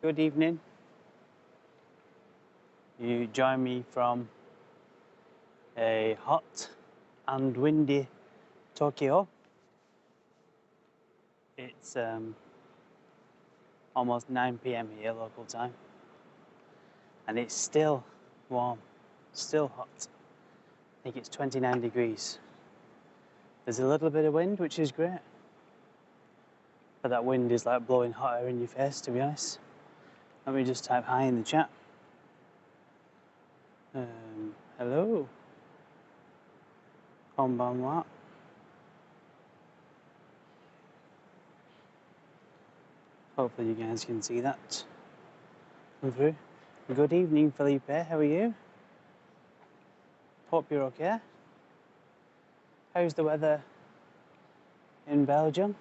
Good evening. You join me from a hot and windy Tokyo. It's almost 9 p.m. here local time, and it's still warm, still hot. I think it's 29 degrees. There's a little bit of wind, which is great, but that wind is like blowing hot air in your face, to be honest. Let me just type hi in the chat. Hello. Konbanwa. Hopefully you guys can see that come through. Good evening, Felipe. How are you? Hope you're okay. How's the weather in Belgium?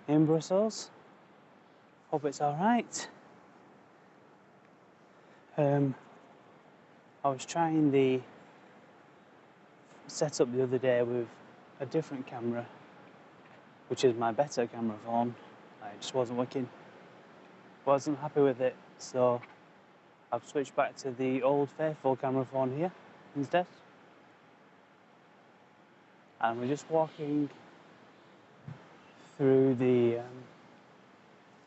In Brussels? Hope it's all right. I was trying the setup the other day with a different camera, which is my better camera phone. It just wasn't working. Wasn't happy with it, so I've switched back to the old faithful camera phone here instead. And we're just walking through the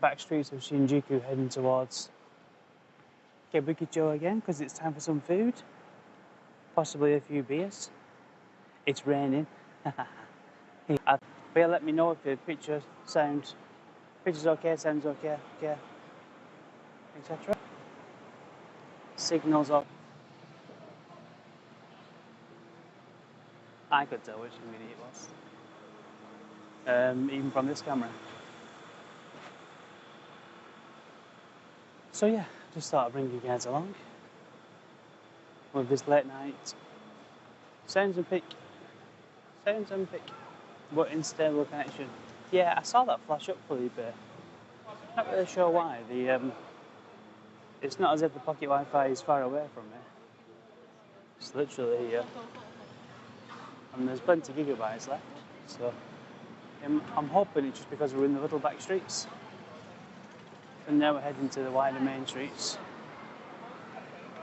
back streets of Shinjuku, heading towards Kabukicho again, because it's time for some food, possibly a few beers. It's raining. But yeah, let me know if the picture's okay, sounds okay, etc. Signals off. I could tell which community it was, even from this camera. So yeah, just thought I'd bring you guys along with this late night sounds and pick, but unstable connection. Yeah, I saw that flash up, Felipe. Not really sure why. It's not as if the pocket Wi-Fi is far away from me. It's literally here. And there's plenty of gigabytes left, so I'm hoping it's just because we're in the little back streets. And now we're heading to the wider main streets.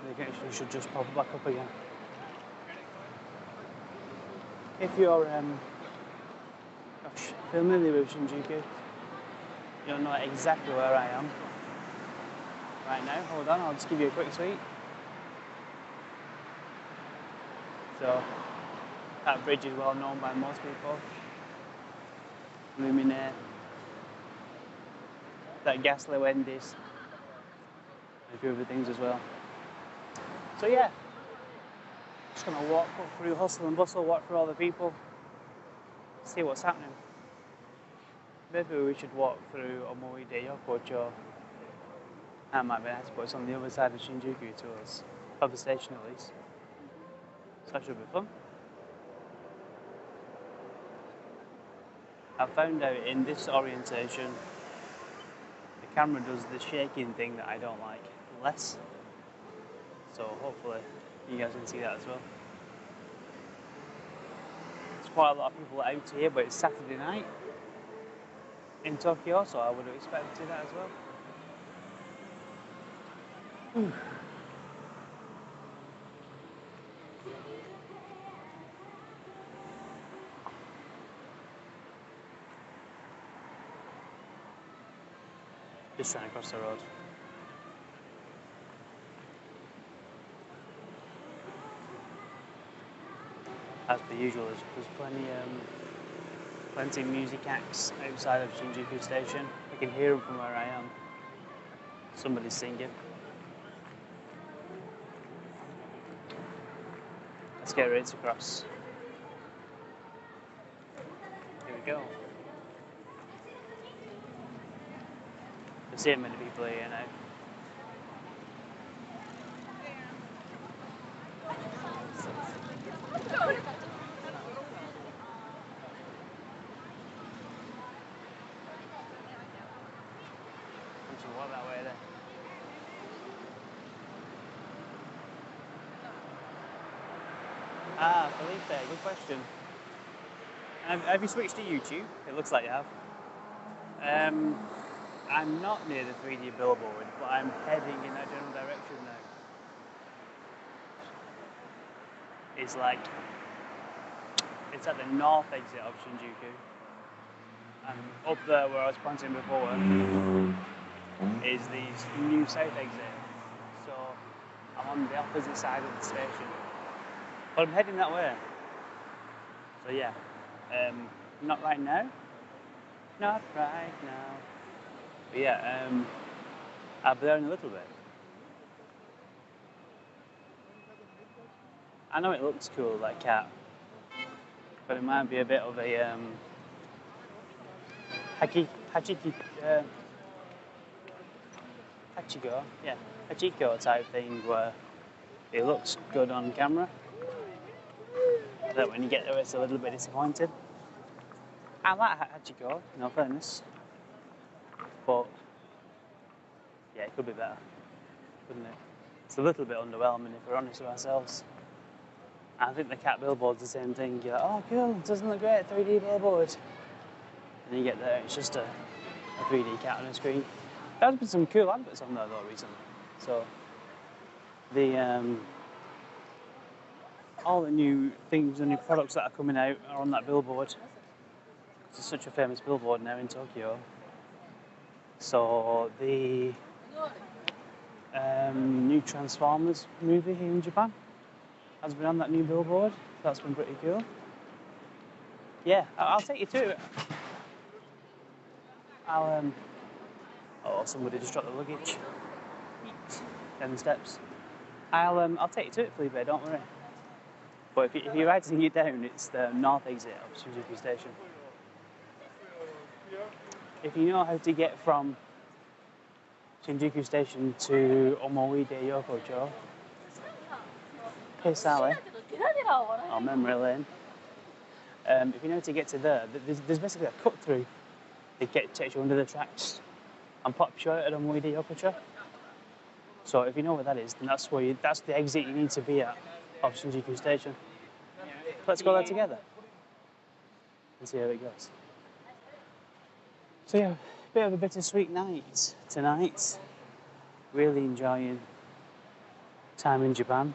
The connection should just pop back up again. If you're familiar with Shinjuku, you'll know exactly where I am right now. Hold on, I'll just give you a quick sweep. So, that bridge is well known by most people. Lumine, that Gasly Wendy's, and a few other things as well. So yeah, just gonna walk through hustle and bustle, walk through all the people, see what's happening. Maybe we should walk through Omoide Yokocho. That might be nice, but it's on the other side of Shinjuku to us, of the station at least. So that should be fun. I found out in this orientation, the camera does the shaking thing that I don't like less. So hopefully you guys can see that as well. There's quite a lot of people out here, but it's Saturday night in Tokyo, so I would have expected to see that as well. Ooh. Just trying to cross the road. As per usual, there's plenty of music acts outside of Shinjuku Station. I can hear them from where I am. Somebody's singing. Let's get ready to cross. Here we go. There's so many people here now. Walk that way then. Ah, Felipe, good question. Have you switched to YouTube? It looks like you have. I'm not near the 3D billboard, but I'm heading in that general direction now. It's like, it's at the north exit of Shinjuku. And up there where I was pointing before is the new south exit. So I'm on the opposite side of the station. But I'm heading that way. So yeah, not right now. Not right now. But yeah, I'll be there in a little bit. I know it looks cool, that cat, but it might be a bit of a Hachiko type thing where it looks good on camera, but when you get there it's a little bit disappointing. I like Hachiko, no fairness, but yeah, it could be better, couldn't it? It's a little bit underwhelming if we're honest with ourselves. I think the cat billboard's the same thing. You're like, oh cool, it doesn't look great, 3D billboard. And you get there, it's just a 3D cat on a screen. There's been some cool adverts on there though recently. So the all the new things and new products that are coming out are on that billboard. It's such a famous billboard now in Tokyo. So the new Transformers movie here in Japan has been on that new billboard. That's been pretty cool. Yeah, I'll take you to it. Oh, somebody just dropped the luggage. Down the steps. I'll take you to it, Felipe, don't worry. But if you're writing it down, it's the north exit of Shinjuku Station. If you know how to get from Shinjuku Station to Omoide Yokocho, Sally, or Memory Lane, if you know how to get to there, there's basically a cut through that takes you under the tracks and pops you out at Omoide Yokocho. So if you know where that is, then that's the exit you need to be at of Shinjuku Station. Let's go there together and see how it goes. So yeah, a bit of a bittersweet night tonight. Really enjoying time in Japan,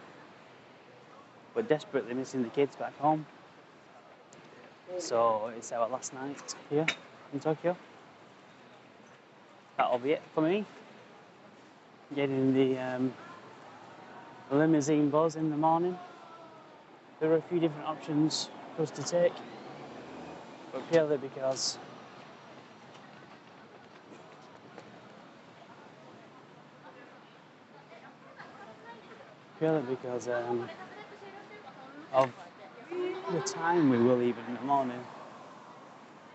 but desperately missing the kids back home. So it's our last night here in Tokyo. That'll be it for me. Getting the limousine buzz in the morning. There are a few different options for us to take, but purely because of the time we will leave in the morning,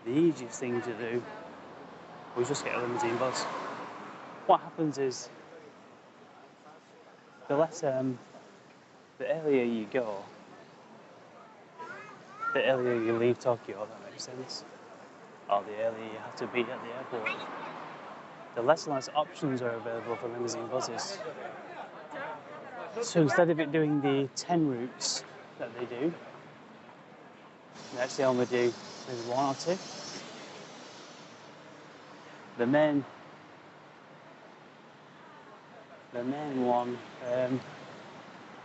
the easiest thing to do was just get a limousine bus. What happens is, the earlier you go, the earlier you leave Tokyo, that makes sense, or the earlier you have to be at the airport, the less and less options are available for limousine buses. So instead of it doing the 10 routes that they do, they actually only do maybe 1 or 2. The main one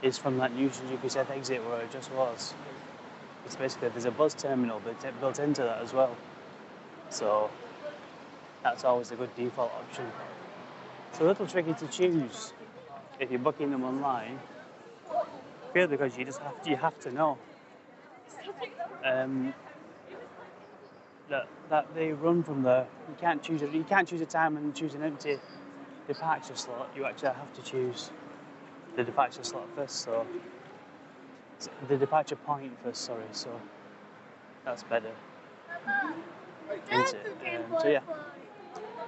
is from that new Shinjuku South exit where it just was. It's basically, there's a bus terminal built into that as well. So that's always a good default option. It's a little tricky to choose if you're booking them online, purely because you have to know that they run from there. You can't choose a time and choose an empty departure slot. You actually have to choose the departure slot first. So the departure point first. Sorry. So that's better, isn't it? So yeah,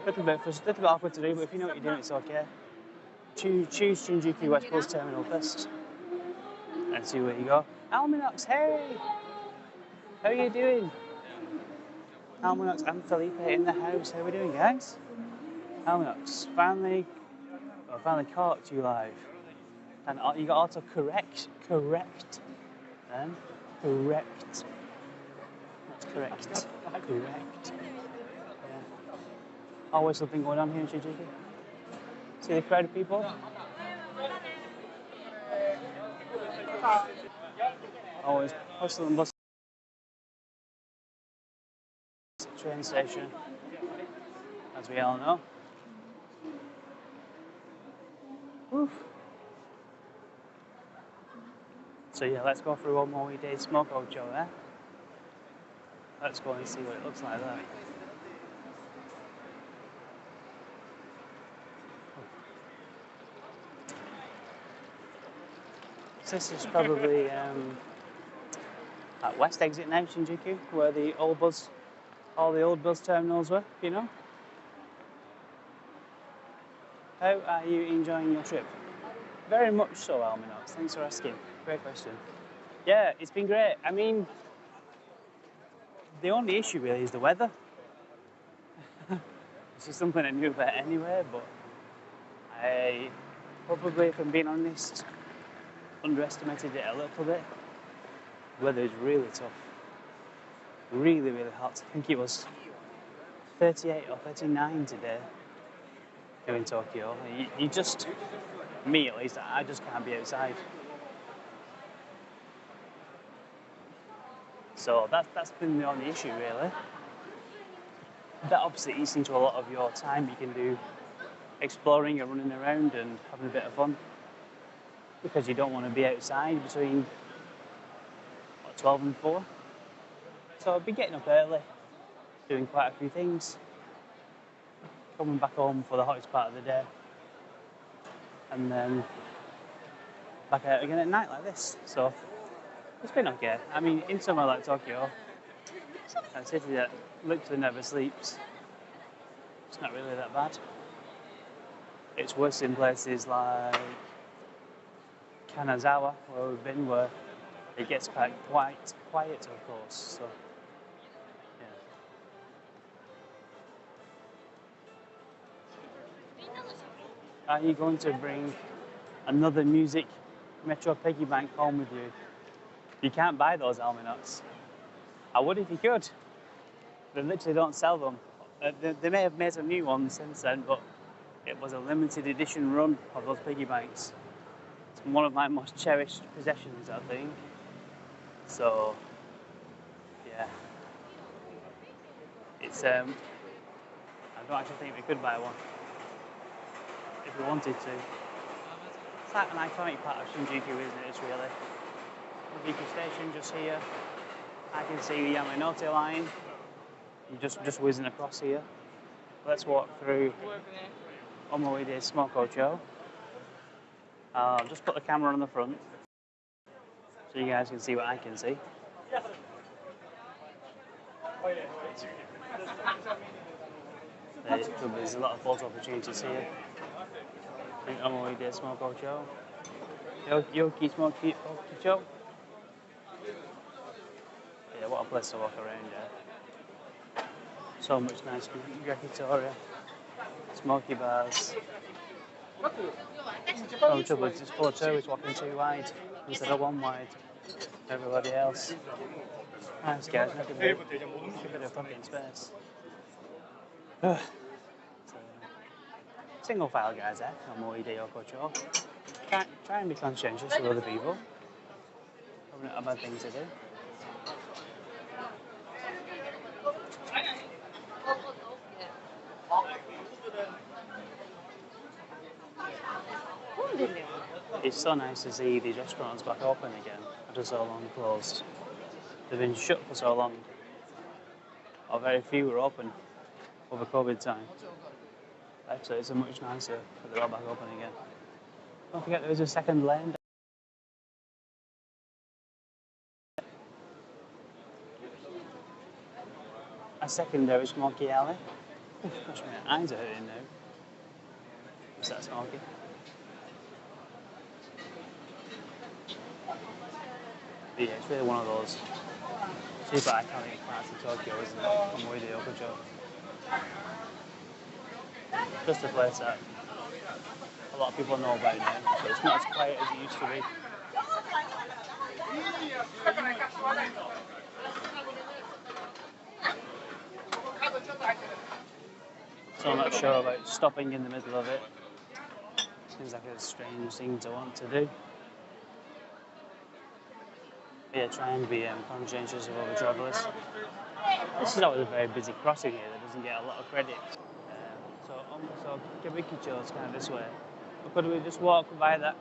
a little bit awkward to do, but if you know what you're doing, it's okay. Choose Shinjuku West Bus Terminal first and see where you go. Alminox, hey! How are you doing? Alminox and Felipe in the house. How are we doing, guys? Alminox, finally caught you live. And you got auto correct. Then correct. That's correct. Correct. Yeah. Always something going on here in Shinjuku. See the crowd of people? Always hustle and bustle. Train station, as we all know. Woof. So yeah, let's go through one more day smoke ocho there. Let's go and see what it looks like there. So this is probably at West Exit now, Shinjuku, where all the old bus terminals were, you know. How are you enjoying your trip? Very much so, Alminox. Thanks for asking. Great question. Yeah, it's been great. I mean, the only issue really is the weather. This is something I knew about anyway, but I probably, if I'm being honest, underestimated it a little bit. The weather is really tough. Really, really hot. I think it was 38 or 39 today here in Tokyo. You just, me at least, I just can't be outside. So that's been the only issue really. That obviously eats into a lot of your time. You can do exploring and running around and having a bit of fun because you don't want to be outside between 12 and 4. So I'll be getting up early, doing quite a few things, coming back home for the hottest part of the day, and then back out again at night like this. So it's been okay. I mean, in somewhere like Tokyo, a city that literally never sleeps, it's not really that bad. It's worse in places like Kanazawa, where we've been, where it gets quite quiet, of course. So, yeah. Are you going to bring another music Metro piggy bank home with you? You can't buy those Alminots. I would if you could. They literally don't sell them. They may have made some new ones since then, but it was a limited edition run of those piggy banks. It's one of my most cherished possessions, I think. So, yeah. It's, I don't actually think we could buy one if we wanted to. It's like an iconic part of Shinjuku, isn't it? It's really. Shinjuku Station just here. I can see the Yamanote line. Just whizzing across here. Let's walk through Omoide Smokocho. I'll just put the camera on the front so you guys can see what I can see. There's a lot of photo opportunities here. Omoide Smokocho. Yoki Smokocho. Yeah, what a place to walk around there. So much nice yakitori, smoky bars. No trouble, it's just full of tourists walking 2 wide instead of 1 wide. Everybody else. Nice guys, make a bit of fucking space. So, single file guys there, Omoide Yokocho. Try and be conscientious with other people. Probably not a bad thing to do. It's so nice to see these restaurants back open again after so long closed. They've been shut for so long, or very few were open over COVID time. So it's much nicer that they're all back open again. Don't forget there is a second lane. A secondary smoky alley. Oof, gosh, my eyes are hurting now. Is that smoky? But yeah, it's really one of those super iconic parts of Tokyo, isn't it? Omoide Yokocho. Just a place that a lot of people know about now, but it's not as quiet as it used to be. So I'm not sure about stopping in the middle of it. Seems like a strange thing to want to do. But yeah, try and be conscientious of other travellers. This is always a very busy crossing here that doesn't get a lot of credit. So Kabukicho's kind of this way. Or could we just walk by that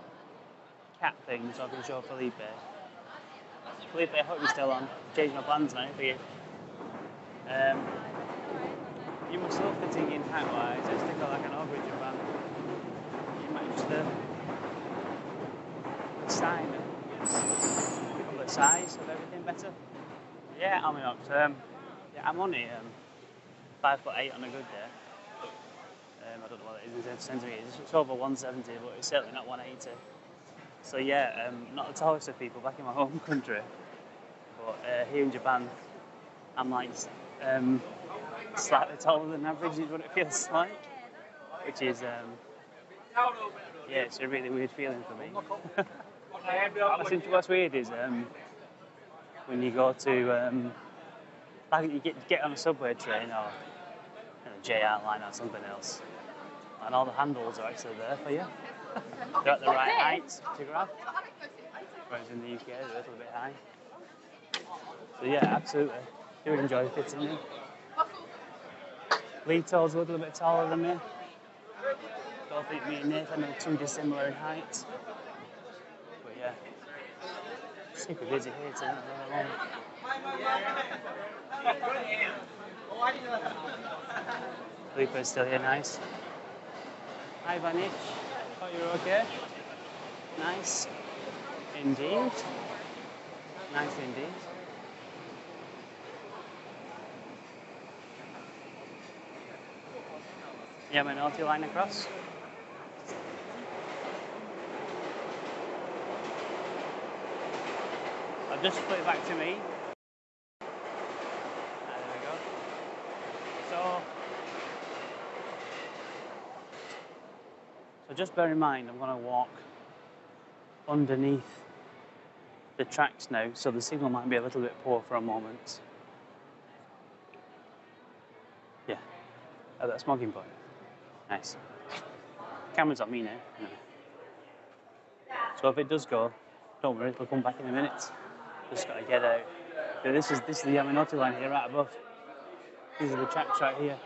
cat thing so I can show Felipe? Felipe, I hope you're still on. Changed my plans now for you. You must still fitting in height-wise. Let's think of like an average Japan. You might just decide on the size of everything better. Yeah, I mean, yeah, I'm only 5'8" on a good day. I don't know what it is in centimetres. It's over 170, but it's certainly not 180. So yeah, not the tallest of people back in my home country, but here in Japan, I'm like slightly taller than average is what it feels like, which is yeah, it's a really weird feeling for me. What's weird is when you go to like you get on a subway train or a JR line or something else, and all the handles are actually there for you. They're at the right height to grab, whereas in the UK they're a little bit high. So yeah, absolutely, do enjoy fitting in. Lito's a little bit taller than me. Don't think me and Nathan are too dissimilar in height. But yeah, super busy here tonight. Felipe's still here, nice. Hi Vanish, hope you're okay. Nice. Indeed. Nice indeed. Yamanote line across. I'll just flip back to me. There we go. So just bear in mind, I'm going to walk underneath the tracks now, so the signal might be a little bit poor for a moment. Yeah, at that smoking point. Nice. Camera's on me now. No. So if it does go, don't worry, we'll come back in a minute. Just got to get out. So this is the Yamanote line here, right above. These are the tracks right here.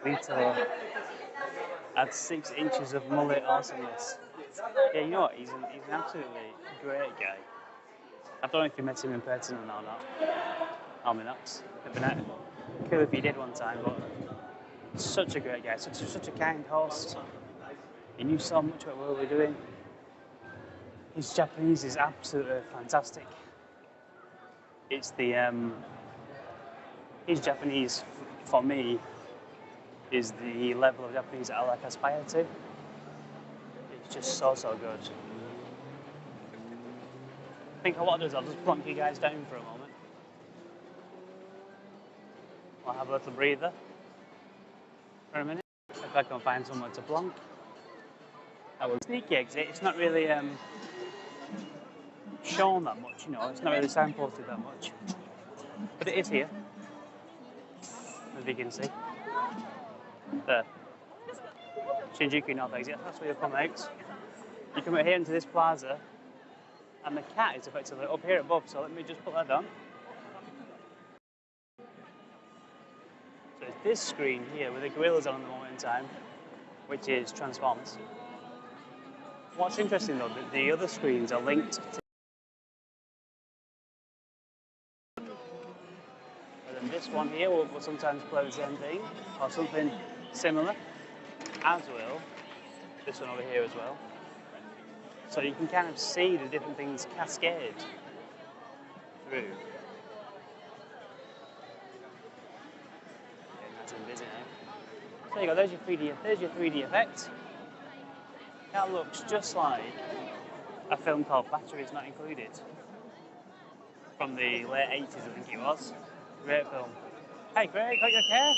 Lito had 6 inches of mullet awesomeness. Yeah, you know what? He's an absolutely great guy. I don't know if you met him in person or not. I mean, it'd been cool if you did one time, but such a great guy, such a kind host. He knew so much about what we were doing. His Japanese is absolutely fantastic. It's his Japanese, for me, is the level of Japanese that I like aspire to. It's just so good. I think what I'll do is I'll just plonk you guys down for a moment. I'll have a little breather for a minute. If I can find somewhere to plonk. I will sneaky exit. It's not really shown that much, you know. It's not really signposted that much, but it is here, as you can see. There. Shinjuku North exit. That's where you come out. You come out here into this plaza, and the cat is effectively up here above. So let me just put that down. So it's this screen here with the gorillas on at the moment in time, which is Transformers. What's interesting though, that the other screens are linked to. And then this one here will sometimes play the same thing, or something similar, as will this one over here as well. So you can kind of see the different things cascade through. Getting nice and busy now. So there you go, there's your 3D effect. That looks just like a film called Batteries Not Included from the late 80s, I think it was. Great film. Hey Greg, got your care?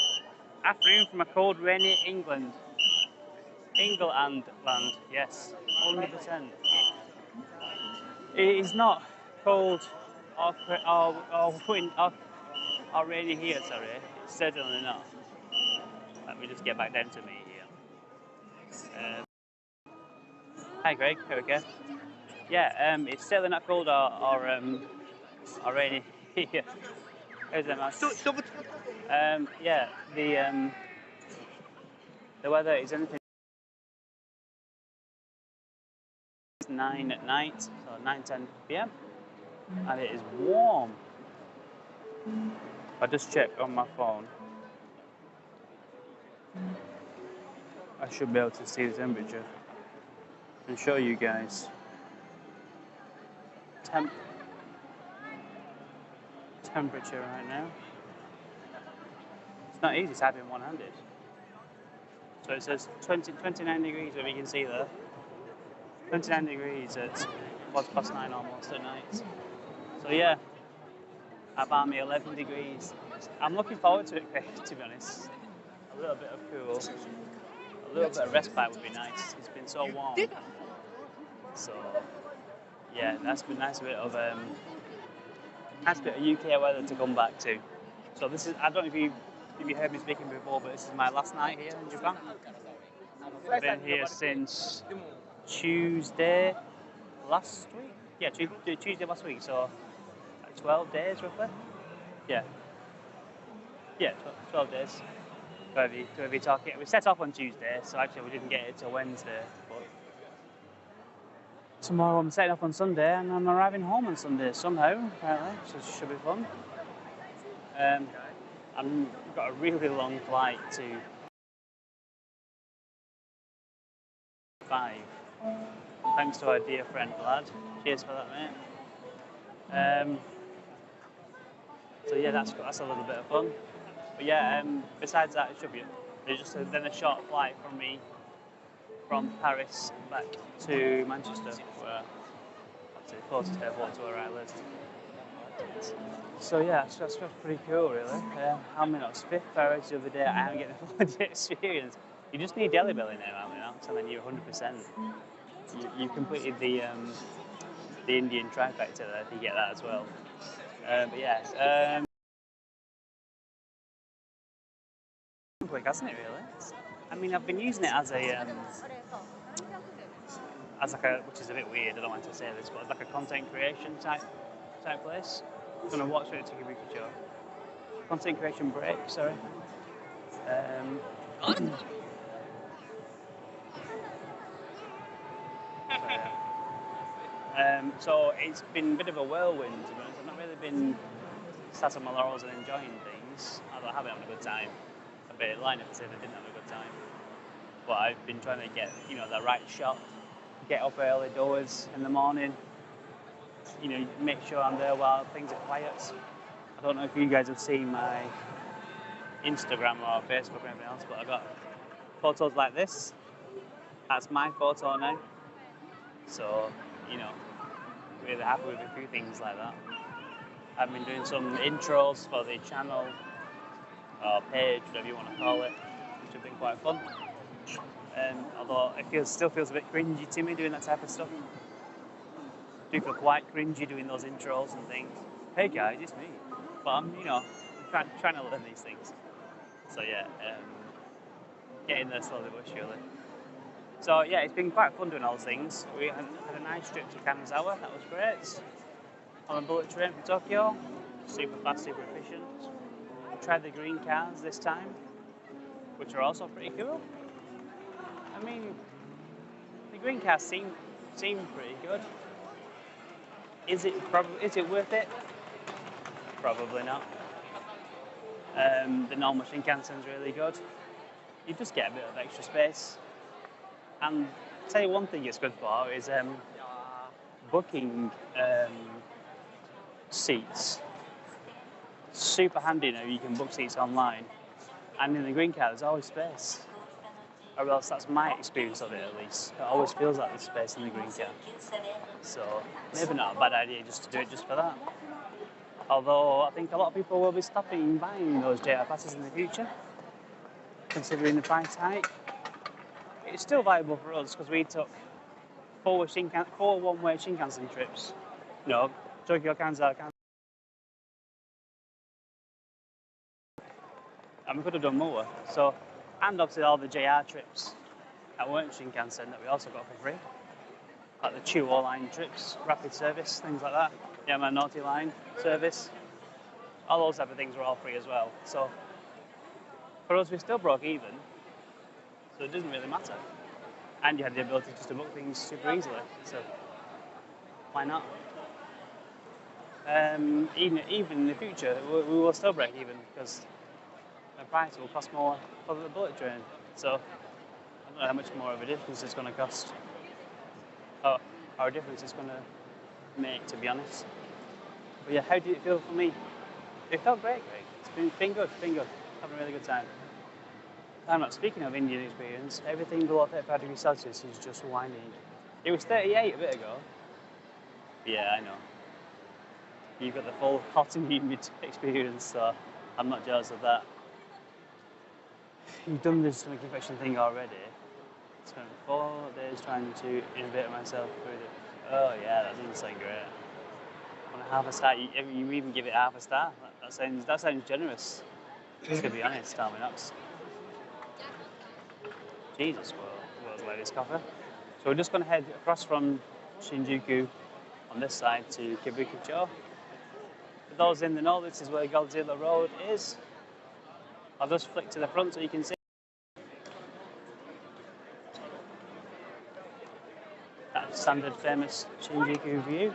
Afternoon from a cold, rainy England. England land, yes, 100%. It is not cold or rainy here, sorry. It's certainly not. Let me just get back down to me here. Hi Greg, here we go. Yeah, it's certainly not cold or rainy here. Here's the mouse. Yeah, the weather is anything 9 at night, so 9:10 p.m. and it is warm. I just checked on my phone. I should be able to see the temperature and show you guys. Temperature right now. It's not easy typing one-handed. So it says 29 degrees, if you can see there. 29 degrees at 9:15 almost at night. So yeah, about me 11 degrees. I'm looking forward to it, to be honest. A little bit of cool, a little bit of respite would be nice. It's been so warm. So yeah, that's been nice bit of UK weather to come back to. So this is, I don't know if you heard me speaking before, but this is my last night here in Japan. I've been here since Tuesday last week. Yeah, Tuesday last week. So 12 days roughly. Yeah. Yeah, 12 days. To be talking. We set off on Tuesday, so actually we didn't get it till Wednesday. But tomorrow I'm setting off on Sunday, and I'm arriving home on Sunday somehow, apparently, so it should be fun. I've got a really long flight to 5. Thanks to our dear friend Vlad. Cheers for that, mate. So yeah, that's a little bit of fun. But yeah, besides that, it should be. There's just then a short flight from me from Paris back to Manchester, where that's the closest airport to where I live. So yeah, that's pretty cool, really. How many knots? 5th Paris the other day. I am getting a full experience. You just need Delhi Belly now, how many knots, and then you're 100%. You completed the Indian trifecta there if you get that as well. But yeah. Quick, hasn't it really? I mean, I've been using it as a which is a bit weird. I don't want to say this, but it's like a content creation type place. I'm gonna watch it to give you a picture. Content creation break. Sorry. So it's been a bit of a whirlwind, to be honest. I've not really been sat on my laurels and enjoying things. I haven't had a good time. I'd be lying if I said I didn't have a good time. But I've been trying to get, the right shot, get up early doors in the morning, make sure I'm there while things are quiet. I don't know if you guys have seen my Instagram or Facebook or anything else, but I've got photos like this. That's my photo now. So, really happy with a few things like that. I've been doing some intros for the channel, or page, whatever you want to call it, which have been quite fun. Although it still feels a bit cringy to me doing that type of stuff. I do feel quite cringy doing those intros and things. Hey guys, it's me. But I'm, trying to learn these things. So yeah, getting there slowly but surely. So yeah, it's been quite fun doing all those things. We had a nice trip to Kanazawa, that was great. On a bullet train from Tokyo, super fast, super efficient. Tried the green cars this time, which are also pretty cool. I mean, the green cars seem pretty good. Is it worth it? Probably not. The normal Shinkansen's really good. You just get a bit of extra space. And I'll tell you one thing it's good for is booking seats. Super handy now, you can book seats online. And in the green car, there's always space. Or else that's my experience of it, at least. It always feels like there's space in the green car. So maybe not a bad idea just to do it just for that. Although I think a lot of people will be stopping buying those JR passes in the future, considering the price hike. It's still viable for us because we took 4 one-way Shinkansen trips. Tokyo, Kansai, and we could have done more. So, and obviously all the JR trips that weren't Shinkansen that we also got for free. Like the Chuo line trips, rapid service, things like that. Yamanote line service. All those type of things were all free as well. So for us, we still broke even. So it doesn't really matter. And you had the ability just to book things super easily. So why not? Even in the future, we will still break even because the price will cost more for the bullet train. So I don't know how much more of a difference it's going to cost. Or a difference it's going to make, to be honest. But yeah, how did it feel for me? It felt great, Greg. It's been good, Having a really good time. I'm not speaking of Indian experience. Everything below 35 degrees Celsius is just whining. It was 38 a bit ago. Yeah, I know. You've got the full hot and humid experience, so I'm not jealous of that. You've done this stomach infection thing already. Spent 4 days trying to innovate myself through the... Oh yeah, that doesn't sound great. On a half a star, you even give it half a star. That sounds generous. To be honest, Tommy Knox. Jesus, world's latest coffee. So we're just going to head across from Shinjuku on this side to Kabukicho. For those in the know, this is where Godzilla Road is. I'll just flick to the front so you can see. That standard famous Shinjuku view.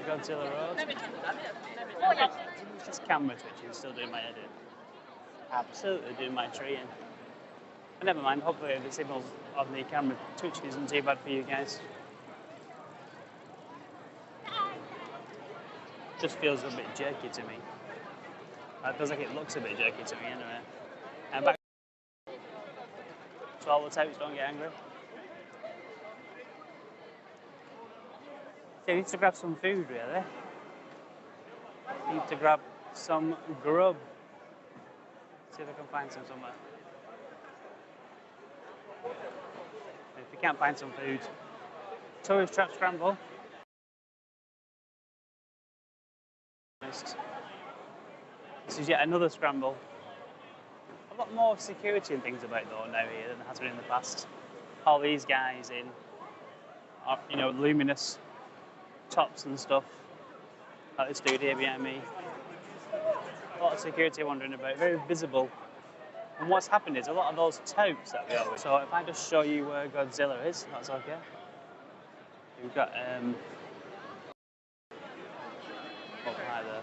Godzilla Road. This camera twitching is still doing my head in. Absolutely doing my tree in. But never mind, hopefully the signal on the camera twitching isn't too bad for you guys. Just feels a bit jerky to me. It feels like it looks a bit jerky to me anyway. And back to all the touts, don't get angry. So I need to grab some food really. I need to grab some grub. See if I can find some somewhere. If you can't find some food, tourist trap scramble. This is yet another scramble. A lot more security and things about though now here than there has been in the past. All these guys in, luminous tops and stuff. Like this dude here behind me. A lot of security wandering about, very visible. And what's happened is a lot of those totes that we always... So if I just show you where Godzilla is, that's okay. We've got, up high there.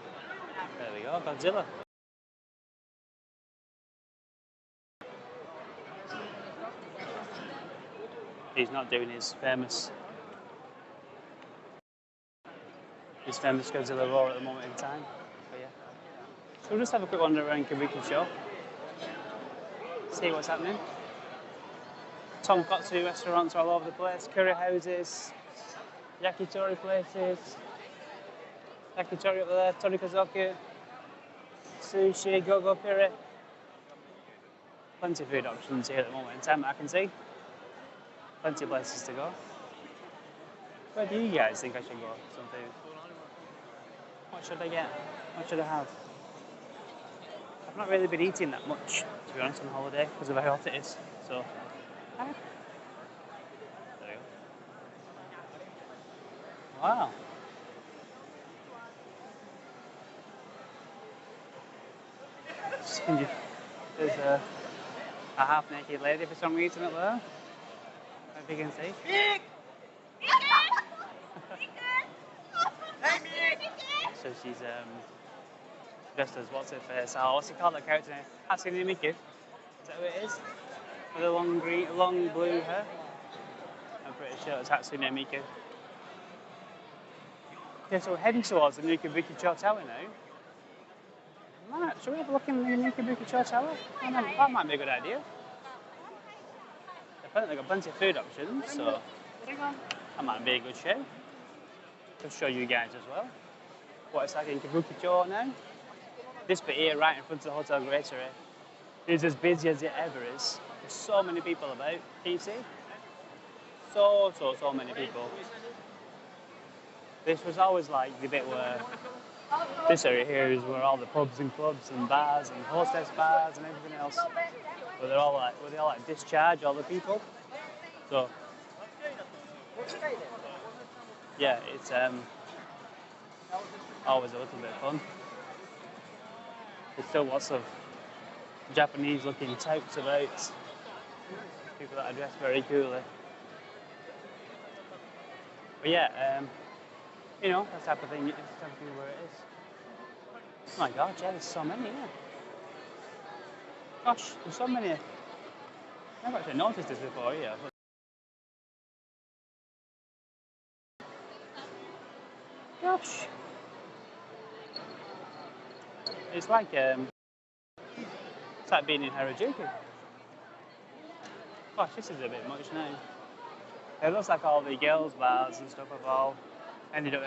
There we go, Godzilla. He's not doing his famous Godzilla roar at the moment in time. But yeah. So we'll just have a quick wander around Kabukicho. See what's happening. Tonkotsu restaurants all over the place, curry houses, yakitori places, yakitori up there, torikazoku, sushi, go-go curry. Plenty of food options here at the moment in time that I can see. Plenty of places to go. Where do you guys think I should go? Some food. What should I get? What should I have? I've not really been eating that much, to be honest, on holiday because of how hot it is. So, there we go. Wow. There's a half-naked lady for some reason up there. If you can see. So she's dressed as what's it called, that character name? Hatsune Miku. Is that what it is? With the long blue hair? I'm pretty sure it's Hatsune Miku. Okay, so we're heading towards the new Kabukicho Tower now. Should we have a look in the new Kabukicho Tower? That might be a good idea. They've got plenty of food options, so that might be a good show. To show you guys as well what it's like in Kabukicho now. This bit here, right in front of the Hotel Greater, is as busy as it ever is. There's so many people about. Can you see? So many people. This was always like the bit where This area here is where all the pubs and clubs and bars and hostess bars and everything else, where they all like discharge all the people. So yeah, it's always a little bit of fun. There's still lots of Japanese-looking touts about, people that are dressed very coolly. But yeah, you know, that type of thing. It's the type of thing where it is. Oh my God, yeah, there's so many here. Gosh, there's so many. I've never actually noticed this before here. Gosh, it's like being in Harajuku. Gosh, this is a bit much now. It looks like all the girls' bars and stuff have all ended up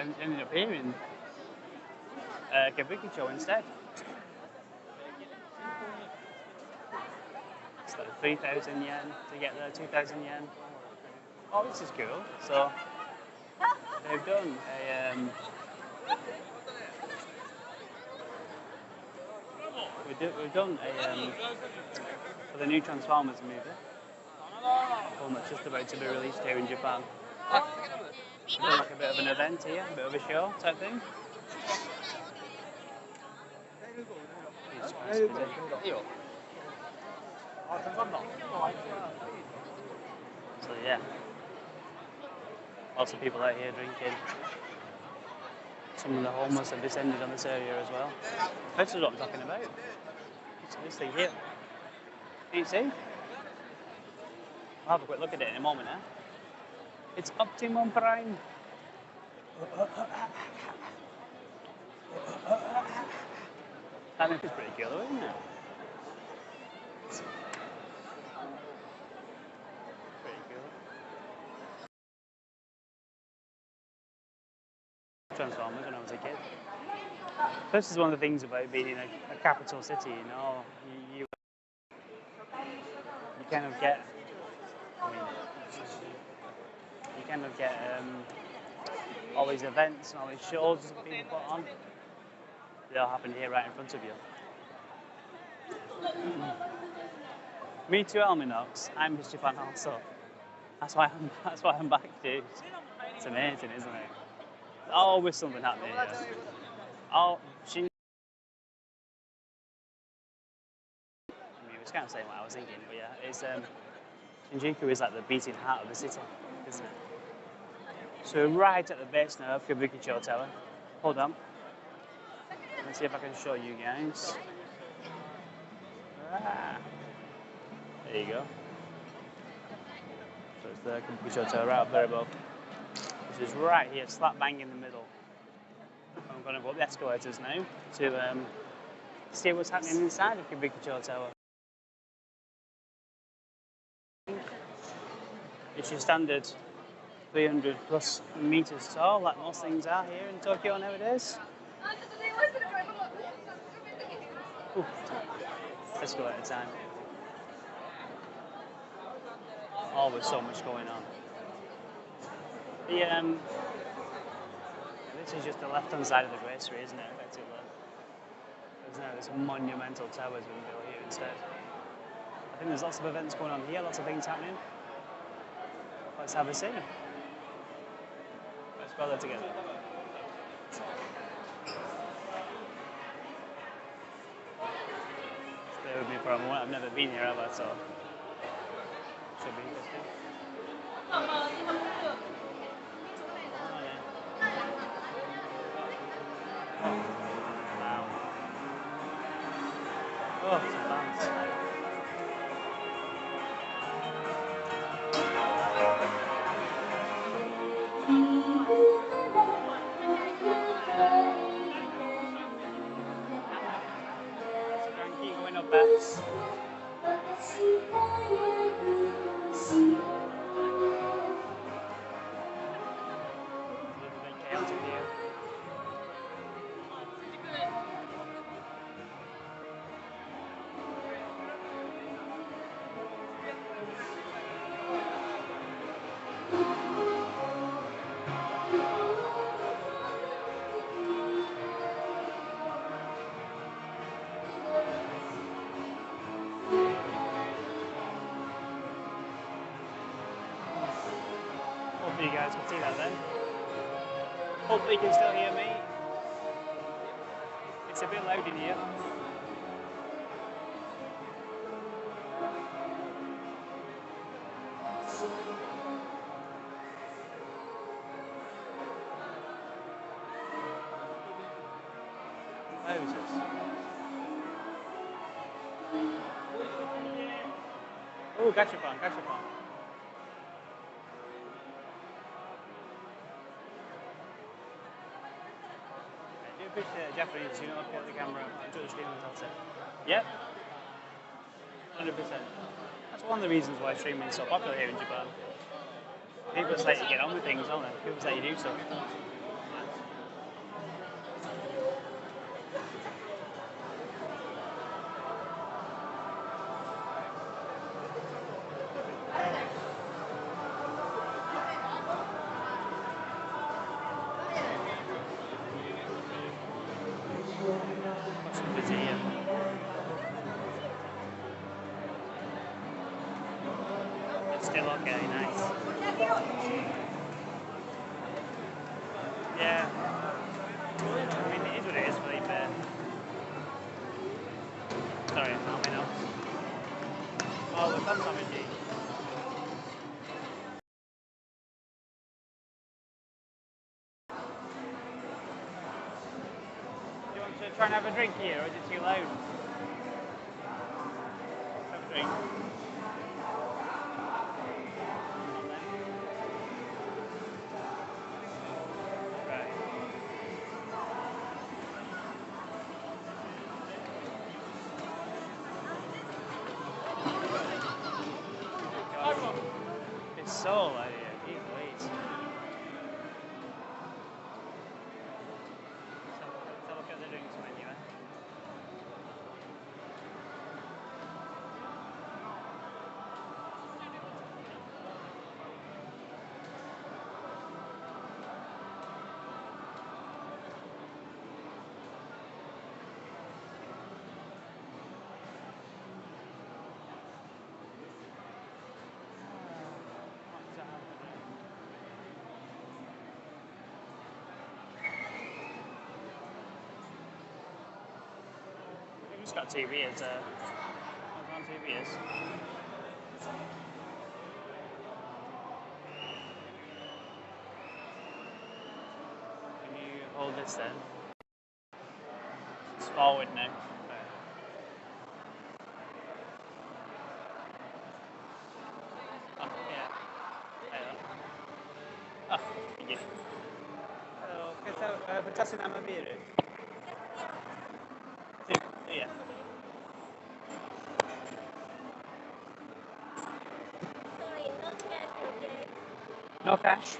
here in Kabukicho instead. It's like 3,000 yen to get there, 2,000 yen. Oh, this is cool. So they've done a we've done a for the new Transformers movie. One that's just about to be released here in Japan. We've done like a bit of an event here, a bit of a show type thing. Jesus Christ, busy. So yeah, lots of people out here drinking. Some of the homeless have descended on this area as well. This is what I'm talking about. It's this thing here. Can you see? I'll have a quick look at it in a moment, eh? It's Optimum Prime. That is pretty cool, isn't it? Pretty cool. Transformers when I was a kid. This is one of the things about being in a capital city, you know. You kind of get, all these events and all these shows that people put on. They all happen here right in front of you. Me too, Alminox. I'm his Japan also. That's why I'm back, dude. It's amazing, isn't it? There's always something happening here. Oh, it's kind of saying what I was thinking, but yeah, it's Shinjuku is like the beating heart of the city, isn't it? So we're right at the base now of Kabukicho Tower. Hold on. Let's see if I can show you guys. There you go. So it's the Kabukicho Tower right up there above, which is right here, slap bang in the middle. I'm going to go up the escalators now to see what's happening inside of Kabukicho Tower. It's your standard 300 plus meters tall, like most things are here in Tokyo nowadays. Ooh. Escalator time. Always so much going on. This is just the left-hand side of the graceway, isn't it? Effectively. There's now this monumental tower's been built here instead. I think there's lots of events going on here, lots of things happening. Let's have a see. Let's go there together. Stay with me for a moment. I've never been here ever, so should be interesting. Wow. Oh, some bounce. Keep going up there. guys can see that then. Hopefully you can still hear me. It's a bit loud in here. Moses. Oh, gachapon. I do appreciate Japanese, you know, up at the camera and enjoy the stream and all. Yep. 100%. That's one of the reasons why streaming is so popular here in Japan. People just let you get on with things, don't they? People just let you do stuff. Busy here. It's still okay, nice. Yeah. I mean, it is what it is, Felipe. Sorry, not me now. Oh, we've done something, G. Do you want to try and have a drink here, or is it too loud? Have a drink. It's so loud here, please. Let's look at the drinks menu, eh? We've just got TV as on TV is. Can you hold this then? It's forward now. Oh, yeah. Hello. Oh, thank you. Hello, facciamo una birra? Sì, yeah. No cash?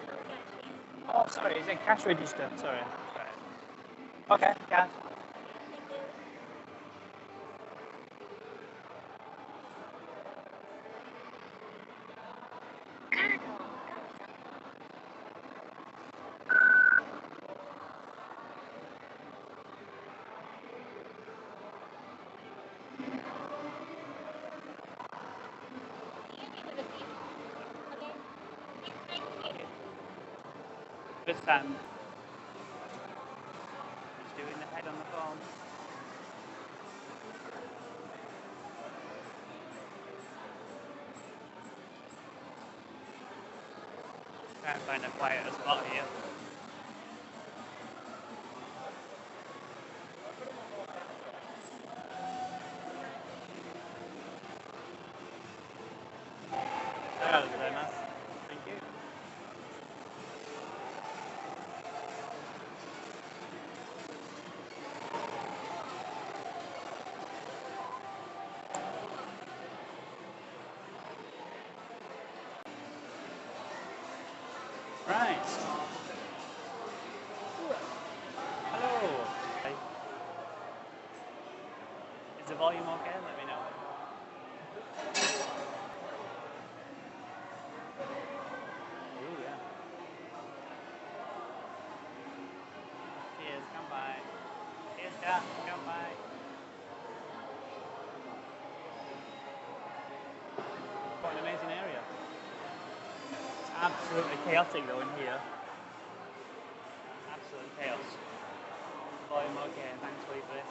Oh, sorry, is it cash register? Sorry. Okay, cash. This time. Just doing the head on the phone. Try and find a quieter spot here. Thank you. Right. Hello. Hey. Is the volume okay? Let me know. Ooh, yeah. Cheers, come by. Cheers, Jack, come by. What an amazing area. It's Absolutely chaotic though in here. Absolute chaos. Volume okay, thanks Weebly.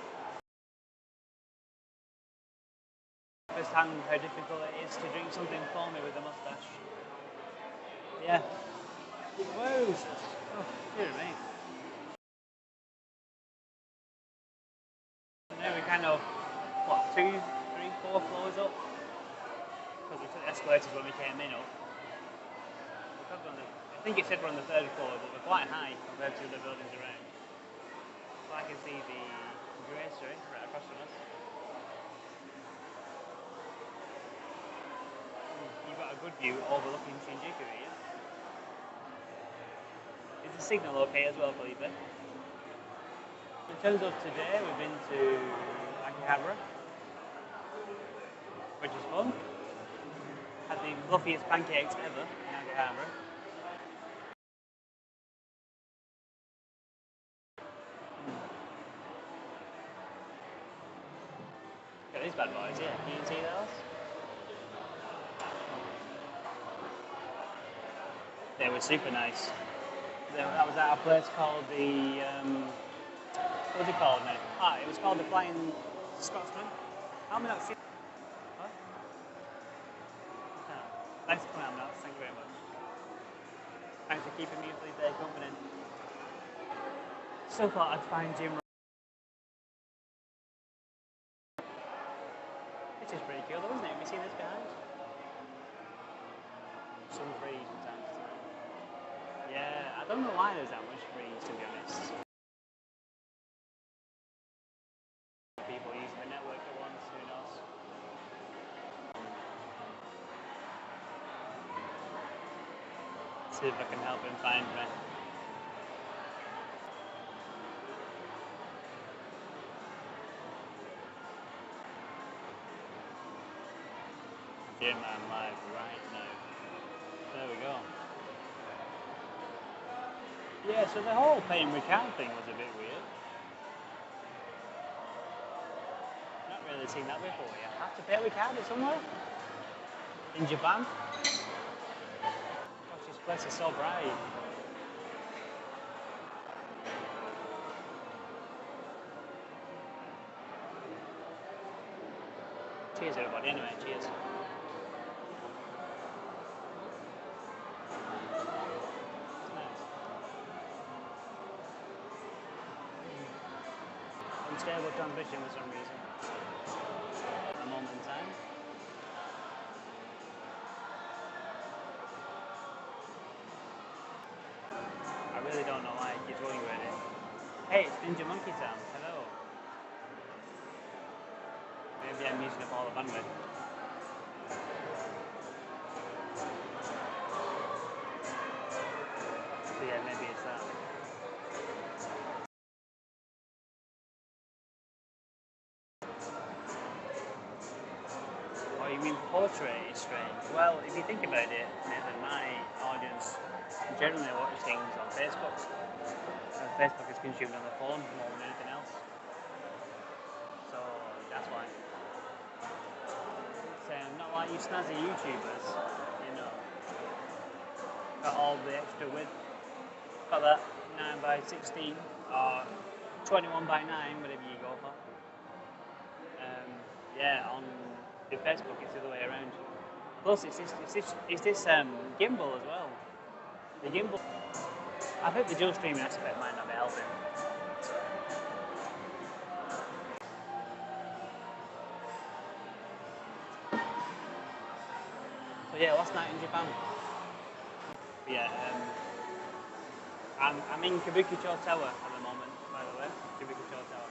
First hand how difficult it is to drink something foamy with a moustache. Yeah. Whoa! Oh, dear me. Now we kind of, what, 2, 3, 4 floors up? Because we took the escalators when we came in up. I think it said we're on the 3rd floor, but we're quite high compared to the buildings around. So I can see the grocery right across from us. You've got a good view overlooking Shinjuku here. Is the signal okay as well, Felipe? In terms of today, we've been to Akihabara, which is fun. Had the fluffiest pancakes ever in Akihabara. Got these bad boys, yeah. Can you see those? They were super nice. That was at a place called the, what was it called now? It was called the Flying Scotsman. How many nuts? What? Oh, thanks for coming out, nuts. Thank you very much. Thanks for keeping me and Felipe company. Still thought I'd find Jim. Which is pretty cool though, isn't it? Have you seen this behind? Some freeze from time to time. Yeah, I don't know why there's that much freeze, to be honest. People using the network at once, who knows? See if I can help him find me. Jim, I'm live right now. There we go. Yeah, so the whole pay and recount thing was a bit weird. Not really seen that before. You have to pay with card it somewhere? In Japan? Gosh, this place is so bright. Cheers everybody, anyway, cheers. Unstable transmission for some reason. A moment in time. I really don't know why it keeps rolling with it. Hey, it's Ninja Monkey Town. Hello. Maybe I'm using up all the bandwidth. So yeah, maybe it's that. Oh, you mean portrait is strange? Well, if you think about it, Nathan, my audience generally watch things on Facebook. And Facebook is consumed on the phone more than anything else. So that's why. So not like you snazzy YouTubers, you know. Got all the extra width. Got that 9x16 or 21x9, whatever you go for. Yeah, on the Facebook it's the other way around. Plus it's this gimbal as well. The gimbal, I think the dual streaming aspect might not be helping. So yeah, last night in Japan. But yeah, I'm in Kabukicho Tower at the moment, by the way. Kabukicho Tower.